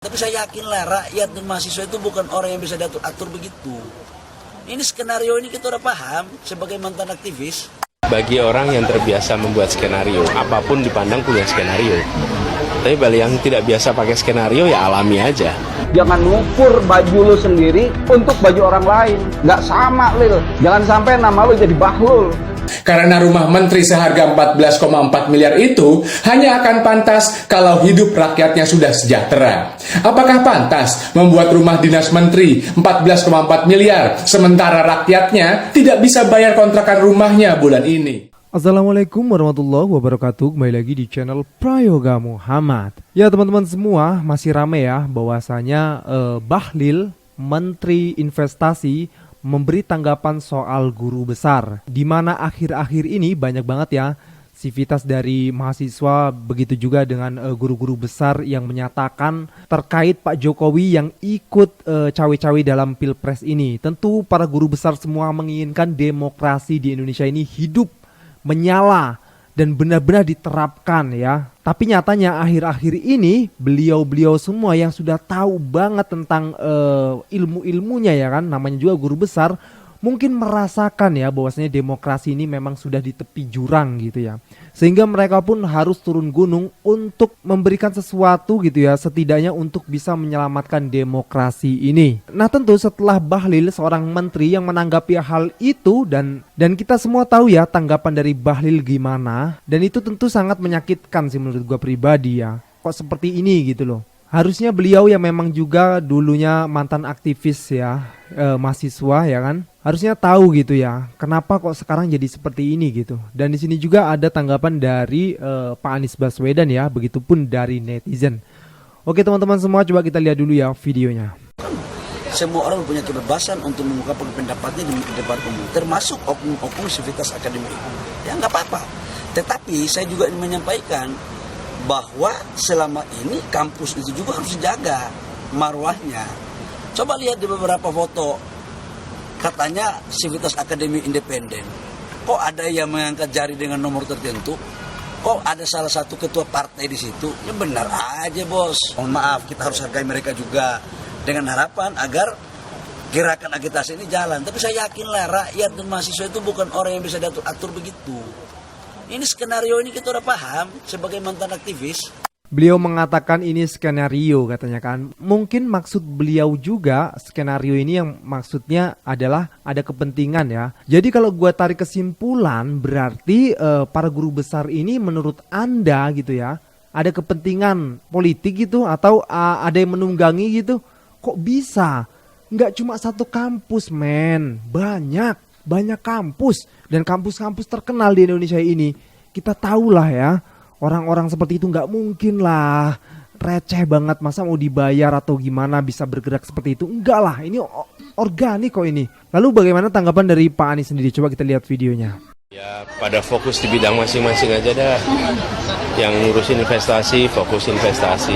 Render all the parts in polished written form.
Tapi saya yakinlah rakyat dan mahasiswa itu bukan orang yang bisa diatur-atur begitu. Ini skenario ini kita udah paham sebagai mantan aktivis. Bagi orang yang terbiasa membuat skenario, apapun dipandang punya skenario. Tapi bagi yang tidak biasa pakai skenario, ya alami aja. Jangan ngukur baju lu sendiri untuk baju orang lain. Nggak sama, Lil. Jangan sampai nama lu jadi Bahlul. Karena rumah menteri seharga 14,4 miliar itu hanya akan pantas kalau hidup rakyatnya sudah sejahtera. Apakah pantas membuat rumah dinas menteri 14,4 miliar sementara rakyatnya tidak bisa bayar kontrakan rumahnya bulan ini? Assalamualaikum warahmatullahi wabarakatuh. Kembali lagi di channel Prayoga Muhammad. Ya teman-teman semua, masih rame ya bahwasanya Bahlil, Menteri Investasi, memberi tanggapan soal guru besar, di mana akhir-akhir ini banyak banget ya sivitas dari mahasiswa, begitu juga dengan guru-guru besar yang menyatakan terkait Pak Jokowi yang ikut cawe-cawe dalam Pilpres ini. Tentu para guru besar semua menginginkan demokrasi di Indonesia ini hidup, menyala, dan benar-benar diterapkan ya. Tapi nyatanya akhir-akhir ini beliau-beliau semua yang sudah tahu banget tentang ilmu-ilmunya ya kan, namanya juga guru besar, mungkin merasakan ya bahwasanya demokrasi ini memang sudah di tepi jurang gitu ya. Sehingga mereka pun harus turun gunung untuk memberikan sesuatu gitu ya, setidaknya untuk bisa menyelamatkan demokrasi ini. Nah tentu setelah Bahlil, seorang menteri yang menanggapi hal itu, dan kita semua tahu ya tanggapan dari Bahlil gimana, dan itu tentu sangat menyakitkan sih menurut gua pribadi ya. Kok seperti ini gitu loh. Harusnya beliau yang memang juga dulunya mantan aktivis ya, mahasiswa ya kan, harusnya tahu gitu ya, kenapa kok sekarang jadi seperti ini gitu. Dan di sini juga ada tanggapan dari Pak Anies Baswedan ya, begitupun dari netizen. Oke teman-teman semua, coba kita lihat dulu ya videonya. Semua orang punya kebebasan untuk mengungkapkan pendapatnya di depan umum, termasuk oknum-oknum sivitas akademik. Ya nggak apa-apa. Tetapi saya juga ingin menyampaikan bahwa selama ini kampus itu juga harus dijaga marwahnya. Coba lihat di beberapa foto, katanya sivitas akademi independen. Kok ada yang mengangkat jari dengan nomor tertentu? Kok ada salah satu ketua partai di situ? Ya benar aja bos. Mohon maaf, kita harus hargai mereka juga dengan harapan agar gerakan agitasi ini jalan. Tapi saya yakinlah rakyat dan mahasiswa itu bukan orang yang bisa diatur-atur begitu. Ini skenario ini kita udah paham sebagai mantan aktivis. Beliau mengatakan ini skenario katanya kan. Mungkin maksud beliau juga skenario ini yang maksudnya adalah ada kepentingan ya. Jadi kalau gue tarik kesimpulan, berarti para guru besar ini menurut Anda gitu ya, ada kepentingan politik gitu, atau ada yang menunggangi gitu. Kok bisa? Nggak cuma satu kampus men, banyak kampus, dan kampus-kampus terkenal di Indonesia ini. Kita tahulah ya, orang-orang seperti itu nggak mungkin lah receh banget, masa mau dibayar atau gimana bisa bergerak seperti itu. Enggak lah, ini organik kok ini. Lalu bagaimana tanggapan dari Pak Anies sendiri? Coba kita lihat videonya. Ya pada fokus di bidang masing-masing aja dah. Yang ngurusin investasi, fokus investasi,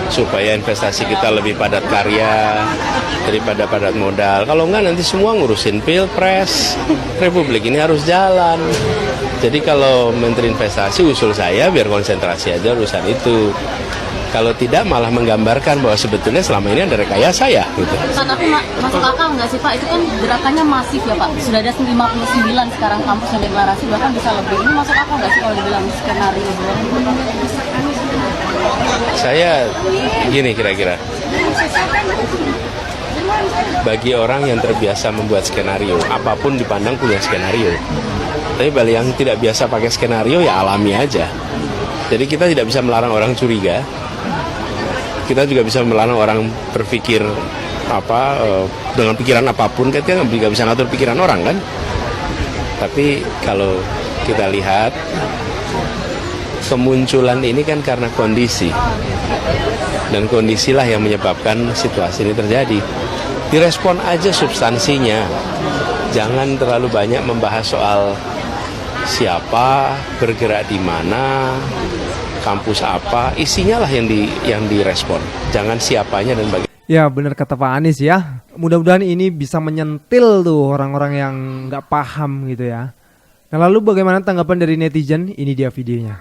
supaya investasi kita lebih padat karya daripada padat modal. Kalau enggak nanti semua ngurusin Pilpres. Republik ini harus jalan. Jadi kalau Menteri Investasi, usul saya biar konsentrasi aja urusan itu. Kalau tidak malah menggambarkan bahwa sebetulnya selama ini ada rekayasa ya gitu. Tapi masuk akal nggak sih Pak? Itu kan gerakannya masif ya Pak. Sudah ada 59 sekarang kampus yang deklarasi, bahkan bisa lebih. Ini masuk akal nggak sih kalau dibilang skenario? Saya gini kira-kira. Bagi orang yang terbiasa membuat skenario, apapun dipandang punya skenario. Tapi bagi yang tidak biasa pakai skenario, ya alami aja. Jadi kita tidak bisa melarang orang curiga. Kita juga bisa melarang orang berpikir dengan pikiran apapun. Kita nggak bisa ngatur pikiran orang kan. Tapi kalau kita lihat kemunculan ini kan karena kondisi, dan kondisilah yang menyebabkan situasi ini terjadi. Direspon aja substansinya, jangan terlalu banyak membahas soal siapa bergerak di mana, kampus apa, isinya lah yang direspon, jangan siapanya dan bagaimana. Ya benar kata Pak Anies ya. Mudah-mudahan ini bisa menyentil tuh orang-orang yang nggak paham gitu ya. Nah lalu bagaimana tanggapan dari netizen? Ini dia videonya.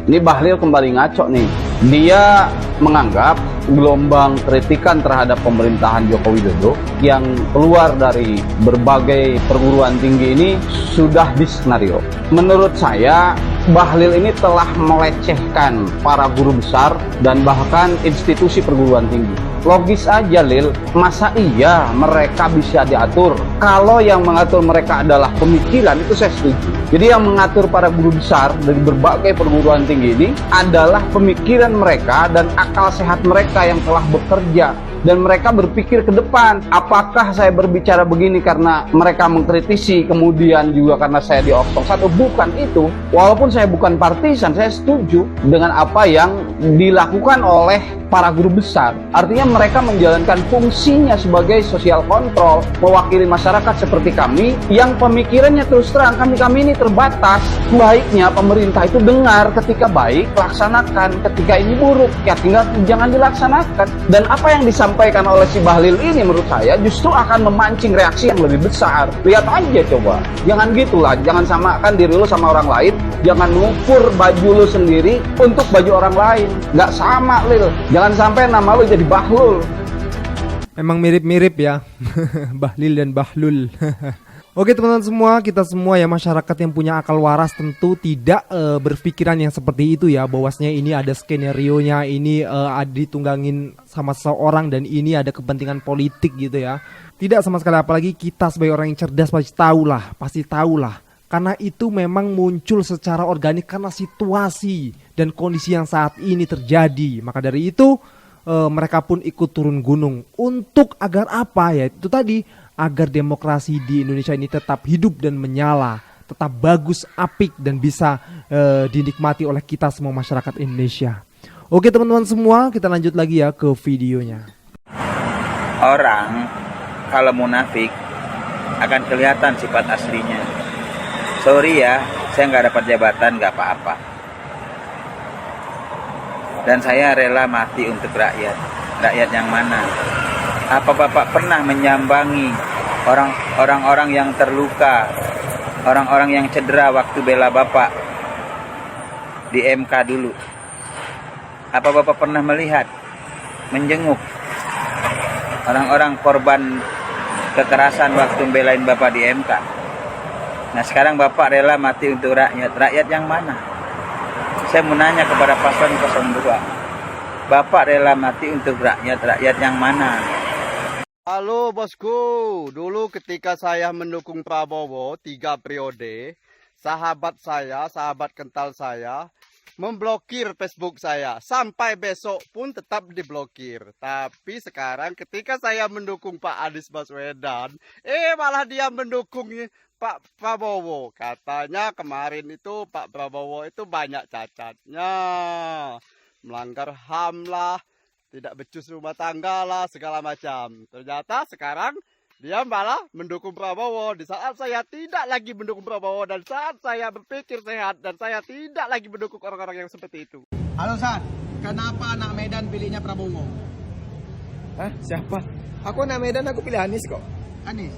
Ini Bahlil kembali ngaco nih. Dia menganggap gelombang kritikan terhadap pemerintahan Joko Widodo yang keluar dari berbagai perguruan tinggi ini sudah diskenario. Menurut saya, Bahlil ini telah melecehkan para guru besar dan bahkan institusi perguruan tinggi. Logis aja, Lil. Masa iya mereka bisa diatur? Kalau yang mengatur mereka adalah pemikiran, itu saya setuju. Jadi yang mengatur para guru besar dari berbagai perguruan tinggi ini adalah pemikiran mereka dan akal sehat mereka yang telah bekerja. Dan mereka berpikir ke depan, apakah saya berbicara begini karena mereka mengkritisi, kemudian juga karena saya diotong satu? Bukan itu. Walaupun saya bukan partisan, saya setuju dengan apa yang dilakukan oleh para guru besar. Artinya mereka menjalankan fungsinya sebagai social control, mewakili masyarakat seperti kami yang pemikirannya terus terang kami ini terbatas. Baiknya pemerintah itu dengar, ketika baik laksanakan, ketika ini buruk ya tinggal jangan dilaksanakan. Dan apa yang disampaikan oleh si Bahlil ini menurut saya justru akan memancing reaksi yang lebih besar. Lihat aja coba, jangan gitulah, jangan samakan diri lu sama orang lain, jangan mengukur baju lu sendiri untuk baju orang lain. Nggak sama, Lil. Jangan sampai nama lu jadi Bahlul. Emang mirip-mirip ya. Bahlil dan Bahlul. Oke teman-teman semua, kita semua ya masyarakat yang punya akal waras tentu tidak berpikiran yang seperti itu ya, bahwasanya ini ada skenario-nya, ini ada ditunggangin sama seseorang dan ini ada kepentingan politik gitu ya. Tidak sama sekali, apalagi kita sebagai orang yang cerdas pasti tahulah. Karena itu memang muncul secara organik karena situasi dan kondisi yang saat ini terjadi. Maka dari itu mereka pun ikut turun gunung untuk agar apa ya, itu tadi, agar demokrasi di Indonesia ini tetap hidup dan menyala, tetap bagus, apik dan bisa dinikmati oleh kita semua masyarakat Indonesia. Oke teman-teman semua, kita lanjut lagi ya ke videonya. Orang kalau munafik akan kelihatan sifat aslinya. Sorry ya, saya nggak dapat jabatan, nggak apa-apa. Dan saya rela mati untuk rakyat. Rakyat yang mana? Apa Bapak pernah menyambangi orang-orang yang terluka, orang-orang yang cedera waktu bela Bapak di MK dulu? Apa Bapak pernah melihat, menjenguk orang-orang korban kekerasan waktu belain Bapak di MK? Nah sekarang Bapak rela mati untuk rakyat. Rakyat yang mana? Saya mau nanya kepada paslon 02. Bapak rela mati untuk rakyat. Rakyat yang mana? Halo bosku, dulu ketika saya mendukung Prabowo 3 periode, sahabat kental saya, memblokir Facebook saya. Sampai besok pun tetap diblokir. Tapi sekarang ketika saya mendukung Pak Anies Baswedan, malah dia mendukung Pak Prabowo. Katanya kemarin itu Pak Prabowo itu banyak cacatnya. Melanggar HAM lah, tidak becus rumah tangga lah, segala macam. Ternyata sekarang dia malah mendukung Prabowo di saat saya tidak lagi mendukung Prabowo dan saat saya berpikir sehat dan saya tidak lagi mendukung orang-orang yang seperti itu. Halo San, kenapa anak Medan pilihnya Prabowo? Hah? Siapa? Aku anak Medan, aku pilih Anies kok. Anies?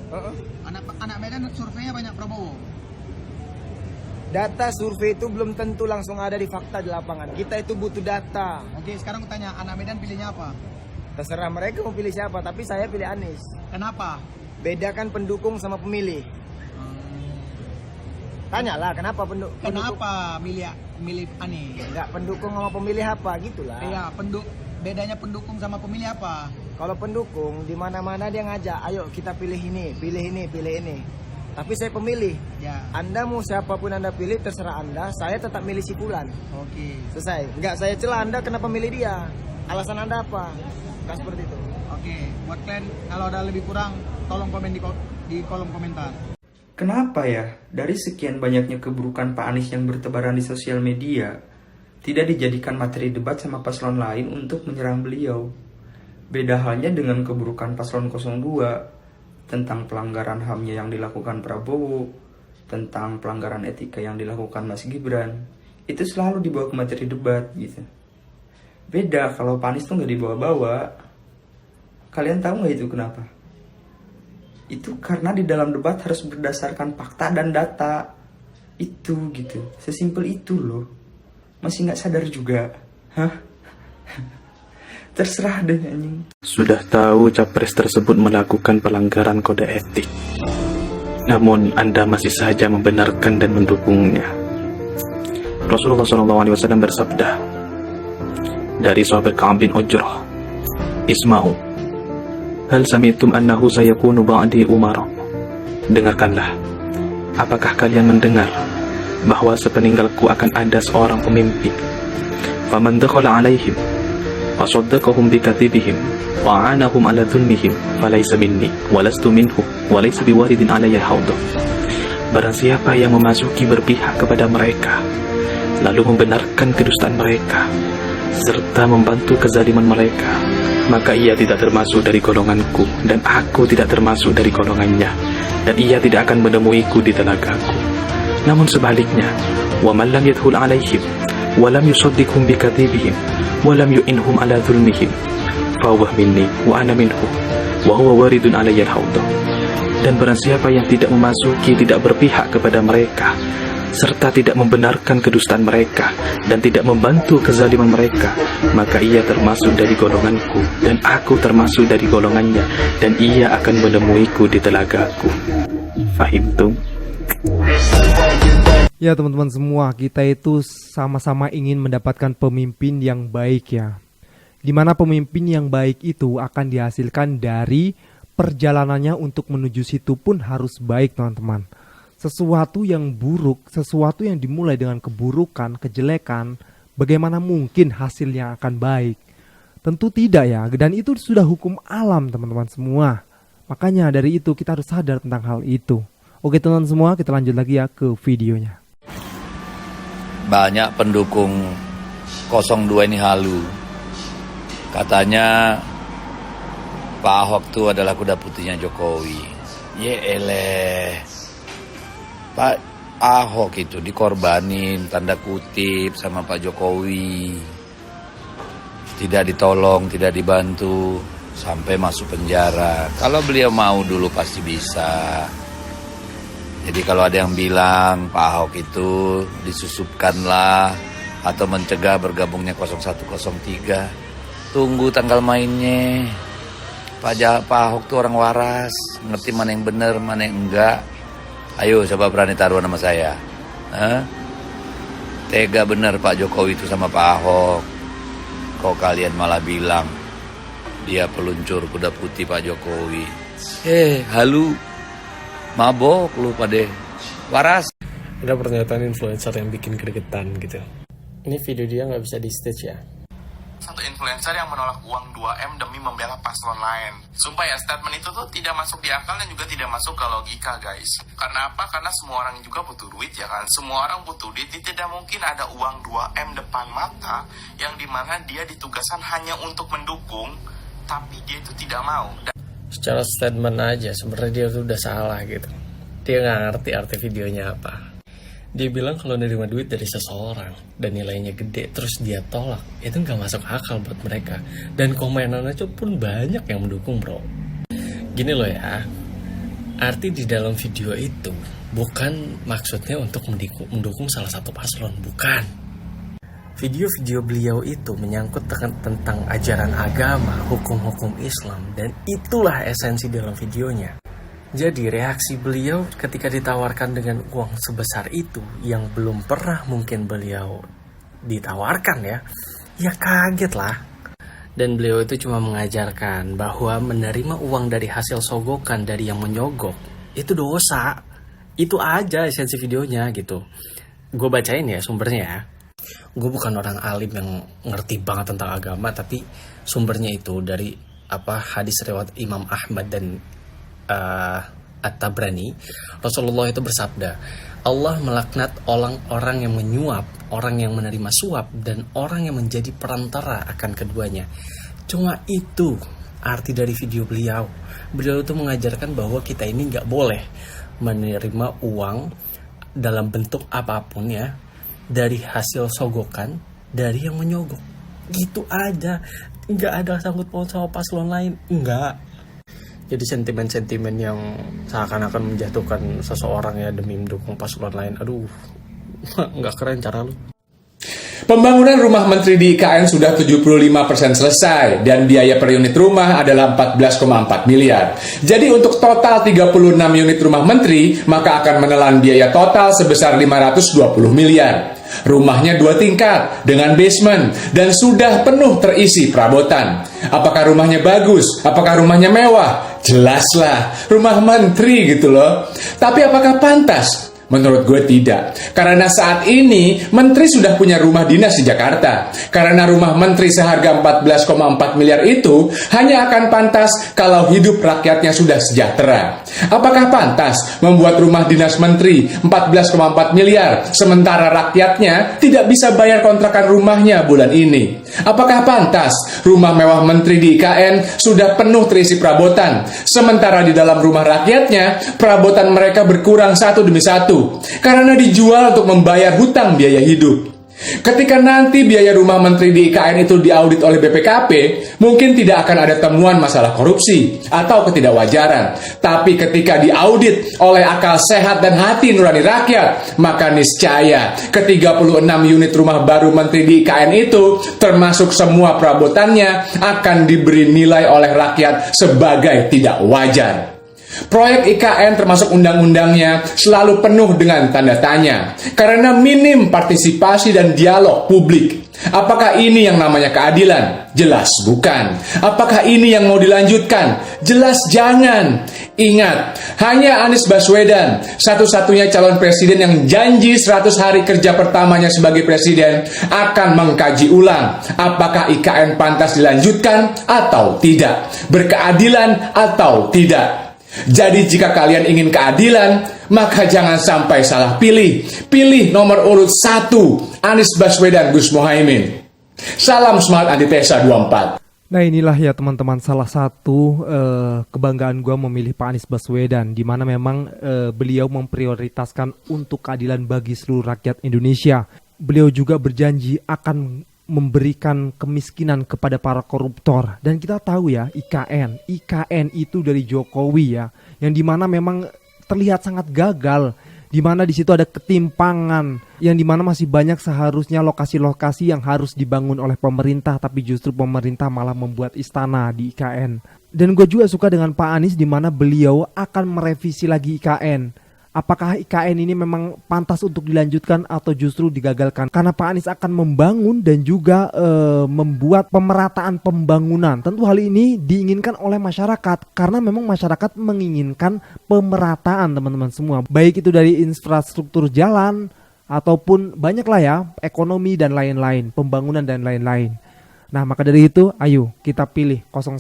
Anak Medan surveinya banyak Prabowo. Data survei itu belum tentu langsung ada di fakta di lapangan. Kita itu butuh data. Oke, sekarang aku tanya, anak Medan pilihnya apa? Terserah mereka mau pilih siapa, tapi saya pilih Anies. Kenapa? Bedakan pendukung sama pemilih. Tanyalah kenapa pendukung. Kenapa milih Anies? Enggak, pendukung sama pemilih apa gitulah. Iya, bedanya pendukung sama pemilih apa? Kalau pendukung di mana-mana dia ngajak, ayo kita pilih ini, pilih ini, pilih ini. Tapi saya pemilih. Ya. Anda mau siapapun Anda pilih, terserah Anda. Saya tetap milih si Fulan. Oke. Selesai. Enggak saya celah Anda kenapa milih dia. Alasan Anda apa? Kan seperti itu. Oke. Buat kalian kalau ada lebih kurang, tolong komen di kolom komentar. Kenapa ya dari sekian banyaknya keburukan Pak Anies yang bertebaran di sosial media, tidak dijadikan materi debat sama paslon lain untuk menyerang beliau? Beda halnya dengan keburukan paslon 02, tentang pelanggaran HAM-nya yang dilakukan Prabowo, tentang pelanggaran etika yang dilakukan Mas Gibran, itu selalu dibawa ke materi debat gitu. Beda kalau Pak Anies tuh nggak dibawa-bawa. Kalian tahu nggak itu kenapa? Itu karena di dalam debat harus berdasarkan fakta dan data. Itu gitu, sesimpel itu loh. Masih nggak sadar juga? Hah? Terserah deh anjing. Sudah tahu capres tersebut melakukan pelanggaran kode etik, namun Anda masih saja membenarkan dan mendukungnya. Rasulullah SAW bersabda dari sahabat Ka'ab bin Ujrah, "Isma'u, hal sami'tum annahu sayakunu ba'di umara." Dengarkanlah, apakah kalian mendengar bahwa sepeninggalku akan ada seorang pemimpin? Faman dakhala alaihim fasaddaqahum bikatibihim wa 'anahum 'ala dhulmihim falaysa minni wa lastu minhu wa laysa biwaridin 'alayya al-hawd. Barang siapa yang memasuki berpihak kepada mereka, lalu membenarkan kedustaan mereka serta membantu kezaliman mereka, maka ia tidak termasuk dari golonganku dan aku tidak termasuk dari golongannya, dan ia tidak akan menemuiku di telagaku. Namun sebaliknya, wa man lam yadkhul 'alaihim wa lam yusaddiqhum bikatibihim wa lam yu'inhum 'ala dhulmihim fa huwa minni wa ana minhu wa huwa waridun 'alayya al-hawd. Dan barang siapa yang tidak memasuki, tidak berpihak kepada mereka serta tidak membenarkan kedustaan mereka dan tidak membantu kezaliman mereka, maka ia termasuk dari golonganku dan aku termasuk dari golongannya, dan ia akan menemuiku di telagaku. Fahimtum? Ya teman-teman semua, kita itu sama-sama ingin mendapatkan pemimpin yang baik ya. Dimana pemimpin yang baik itu akan dihasilkan dari perjalanannya untuk menuju situ pun harus baik teman-teman. Sesuatu yang buruk, sesuatu yang dimulai dengan keburukan, kejelekan, bagaimana mungkin hasilnya akan baik? Tentu tidak ya, dan itu sudah hukum alam teman-teman semua. Makanya dari itu kita harus sadar tentang hal itu. Oke teman-teman semua, kita lanjut lagi ya ke videonya. Banyak pendukung 02 ini halu. Katanya Pak Ahok itu adalah kuda putihnya Jokowi. Yeeleh, Pak Ahok itu dikorbanin tanda kutip sama Pak Jokowi. Tidak ditolong, tidak dibantu, sampai masuk penjara. Kalau beliau mau dulu pasti bisa. Jadi kalau ada yang bilang Pak Ahok itu disusupkanlah atau mencegah bergabungnya 0103, tunggu tanggal mainnya. Pak Ahok tuh orang waras, ngerti mana yang benar, mana yang enggak. Ayo coba berani taruhan sama saya. Tega benar Pak Jokowi itu sama Pak Ahok. Kok kalian malah bilang dia peluncur kuda putih Pak Jokowi. Halu, mabok lu pada waras. Ada pernyataan influencer yang bikin gregetan gitu. Ini video dia nggak bisa di stage ya. Satu influencer yang menolak uang 2M demi membela paslon lain. Sumpah ya, statement itu tuh tidak masuk di akal dan juga tidak masuk ke logika guys. Karena apa? Karena semua orang juga butuh duit ya kan. Semua orang butuh duit. Tidak mungkin ada uang 2M depan mata yang dimana dia ditugaskan hanya untuk mendukung, tapi dia itu tidak mau. Secara statement aja sebenarnya dia tuh udah salah gitu. Dia nggak ngerti arti videonya apa. Dia bilang kalau nerima duit dari seseorang dan nilainya gede terus dia tolak, itu nggak masuk akal buat mereka. Dan komenannya pun banyak yang mendukung bro. Gini loh ya, arti di dalam video itu bukan maksudnya untuk mendukung salah satu paslon, bukan. Video-video beliau itu menyangkut tentang ajaran agama, hukum-hukum Islam, dan itulah esensi dalam videonya. Jadi reaksi beliau ketika ditawarkan dengan uang sebesar itu yang belum pernah mungkin beliau ditawarkan ya kaget lah. Dan beliau itu cuma mengajarkan bahwa menerima uang dari hasil sogokan dari yang menyogok itu dosa. Itu aja esensi videonya gitu. Gue bacain ya sumbernya ya. Gue bukan orang alim yang ngerti banget tentang agama, tapi sumbernya itu dari hadis riwayat Imam Ahmad dan At-Tabrani. Rasulullah itu bersabda, Allah melaknat orang-orang yang menyuap, orang yang menerima suap, dan orang yang menjadi perantara akan keduanya. Cuma itu arti dari video beliau. Beliau itu mengajarkan bahwa kita ini gak boleh menerima uang dalam bentuk apapun ya, dari hasil sogokan dari yang menyogok. Gitu aja, gak ada sangkut paut sama paslon lain, enggak. Jadi sentimen-sentimen yang seakan-akan menjatuhkan seseorang ya demi mendukung paslon lain, aduh, nggak keren cara lu. Pembangunan rumah menteri di IKN sudah 75% selesai dan biaya per unit rumah adalah 14,4 miliar. Jadi untuk total 36 unit rumah menteri, maka akan menelan biaya total sebesar 520 miliar. Rumahnya 2 tingkat dengan basement dan sudah penuh terisi perabotan. Apakah rumahnya bagus? Apakah rumahnya mewah? Jelaslah, rumah menteri gitu loh. Tapi apakah pantas? Menurut gue tidak. Karena saat ini menteri sudah punya rumah dinas di Jakarta. Karena rumah menteri seharga 14,4 miliar itu hanya akan pantas kalau hidup rakyatnya sudah sejahtera. Apakah pantas membuat rumah dinas menteri 14,4 miliar sementara rakyatnya tidak bisa bayar kontrakan rumahnya bulan ini? Apakah pantas rumah mewah menteri di IKN sudah penuh terisi perabotan sementara di dalam rumah rakyatnya perabotan mereka berkurang satu demi satu karena dijual untuk membayar hutang biaya hidup? Ketika nanti biaya rumah menteri di IKN itu diaudit oleh BPKP, mungkin tidak akan ada temuan masalah korupsi atau ketidakwajaran. Tapi ketika diaudit oleh akal sehat dan hati nurani rakyat, maka niscaya ke-36 unit rumah baru menteri di IKN itu, termasuk semua perabotannya, akan diberi nilai oleh rakyat sebagai tidak wajar. Proyek IKN termasuk undang-undangnya selalu penuh dengan tanda tanya karena minim partisipasi dan dialog publik. Apakah ini yang namanya keadilan? Jelas bukan. Apakah ini yang mau dilanjutkan? Jelas jangan. Ingat, hanya Anies Baswedan, satu-satunya calon presiden yang janji 100 hari kerja pertamanya sebagai presiden, akan mengkaji ulang apakah IKN pantas dilanjutkan atau tidak, berkeadilan atau tidak. Jadi jika kalian ingin keadilan, maka jangan sampai salah pilih. Pilih nomor urut 1, Anies Baswedan Gus Muhaimin. Salam semangat antitesa 24. Nah inilah ya teman-teman salah satu kebanggaan gue memilih Pak Anies Baswedan, di mana memang beliau memprioritaskan untuk keadilan bagi seluruh rakyat Indonesia. Beliau juga berjanji akan memberikan kemiskinan kepada para koruptor. Dan kita tahu ya IKN itu dari Jokowi ya, yang dimana memang terlihat sangat gagal, dimana di situ ada ketimpangan, yang dimana masih banyak seharusnya lokasi-lokasi yang harus dibangun oleh pemerintah, tapi justru pemerintah malah membuat istana di IKN. Dan gue juga suka dengan Pak Anies, dimana beliau akan merevisi lagi IKN. Apakah IKN ini memang pantas untuk dilanjutkan atau justru digagalkan? Karena Pak Anies akan membangun dan juga membuat pemerataan pembangunan. Tentu hal ini diinginkan oleh masyarakat karena memang masyarakat menginginkan pemerataan teman-teman semua. Baik itu dari infrastruktur jalan ataupun banyaklah ya ekonomi dan lain-lain, pembangunan dan lain-lain. Nah maka dari itu ayo kita pilih 01.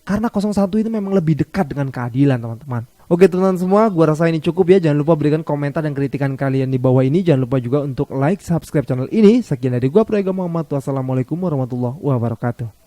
Karena 01 itu memang lebih dekat dengan keadilan teman-teman. Oke teman-teman semua, gua rasa ini cukup ya. Jangan lupa berikan komentar dan kritikan kalian di bawah ini. Jangan lupa juga untuk like, subscribe channel ini. Sekian dari gua Prayoga Muhammad. Wassalamualaikum warahmatullahi wabarakatuh.